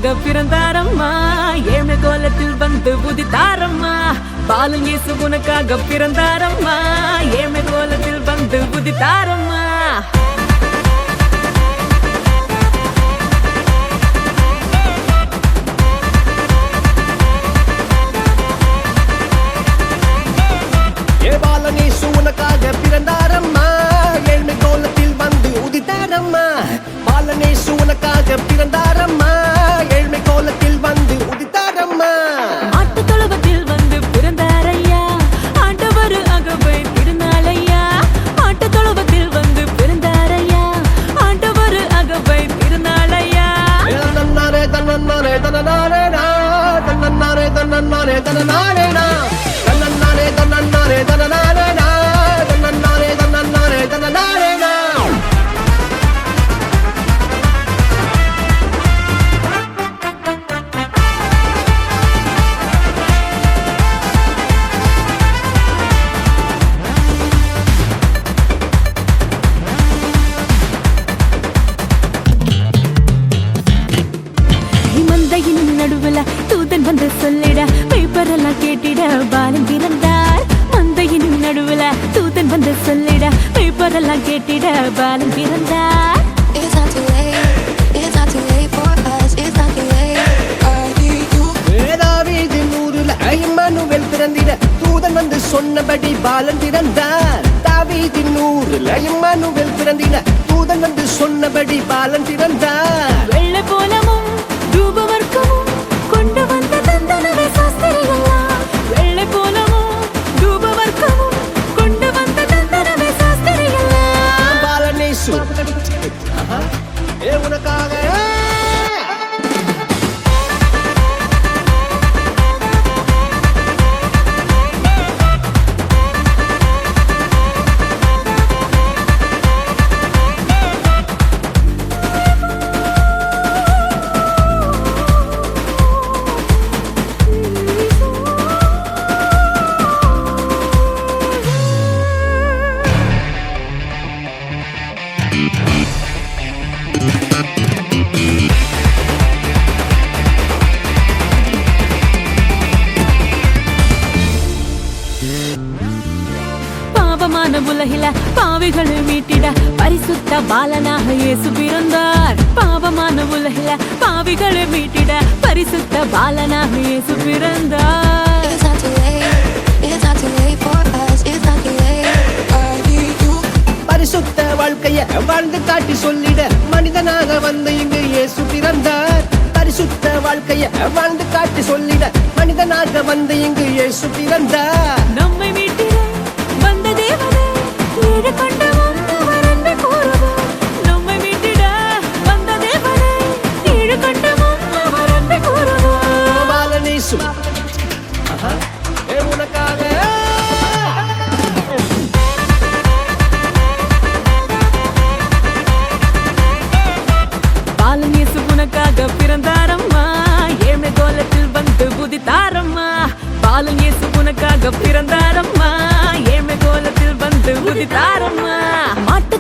உனக்காக பிறந்தாரம்மா ஏழ்மை கோலத்தில் வந்து உதித்தாரம்மா பாலன் இயேசு உனக்காக பிறந்தாரம்மா ஏழ்மை கோலத்தில் வந்து உதித்தாரம்மா பாலன் இயேசு உனக்காக பிறந்தாரம்மா ஏழ்மை கோலத்தில் வந்து உதித்தாரம்மா பாலன் இயேசு உனக்காக பிறந்தாரம்மா ஏழ்மை கோலத்தில் வந்து உதித்தாரம்மா மாட்டு தொழுவத்தில் வந்து பிறந்தாரையா ஆண்டவர் அகவை திருநாளையா மாட்டு தொழுவத்தில் வந்து பிறந்தாரையா ஆண்டவர் அகவை திருநாளையா தன்னாரே தன்னாரே தன்னாரே தன்னாரே தன்னாரே தன்னாரே தன்னாரே தன்னாரே தன்னாரே தன்னாரே தன்னாரே தன்னாரே தன்னாரே மந்தையின் நடுவுல தூதன் வந்து சொல்லிட பேப்பரெல்லாம் கேட்டிட பாலன் பிறந்தார் மந்தையின் நடுவுல தூதன் வந்து சொல்லிட பேப்பரெல்லாம் கேட்டிட பாலன் பிறந்தார் It's not too late. It's not too late for us. It's not too late. I need you. தாவீதின் ஊருல இம்மானுவேல் பிறந்திட தூதன் வந்து சொன்னபடி பாலன் பிறந்தார் தாவீதின் ஊருல இம்மானுவேல் பிறந்திட தூதன் வந்து சொன்னபடி பாலன் பிறந்தார் வெள்ளை போலமும் தூபவர்க்கமும் கொண்டு வந்த தந்தனவே சாஸ்திரிகளா வெள்ளை போலமும் தூபவர்க்கமும் கொண்டு வந்த தந்தனவே சாஸ்திரிகளா பாலன் இயேசு உனக்காக பாவமான உலகில பாவிகளை மீட்டிட பரிசுத்த பாலனாக இயேசு பிறந்தார் பாவமான உலகில பாவிகளை மீட்டிட பரிசுத்த பாலனாக இயேசு பிறந்தார் It's not too late. It's not too late for us. It's not too late. I need you. பரிசுத்த வாழ்க்கைய வாழ்ந்து காட்டி சொல்லிட மனிதனாக வந்து இங்கு இயேசு பிறந்தார் பரிசுத்த வாழ்க்கைய வாழ்ந்து காட்டி சொல்லிட மனிதனாக வந்து இங்கு இயேசு பிறந்தார் நம்மை மீட்டிட வந்த தேவனே ஈடு கொண்டு வந்தவர் அன்பை கூறுவார் நம்மை மீட்டிட வந்த தேவனே ஈடு கொண்டு வந்தவர் அன்பை கூறுவார் பாலன் இயேசு உனக்காக பாலன் இயேசு உனக்காக பிறந்தாரம்மா ஏழ்மை கோலத்தில் வந்து உதித்தாரம்மா பாலன் இயேசு உனக்காக பிறந்தாரம்மா ஏழ்மை கோலத்தில் வந்து உதித்தாரம்மா மாட்டு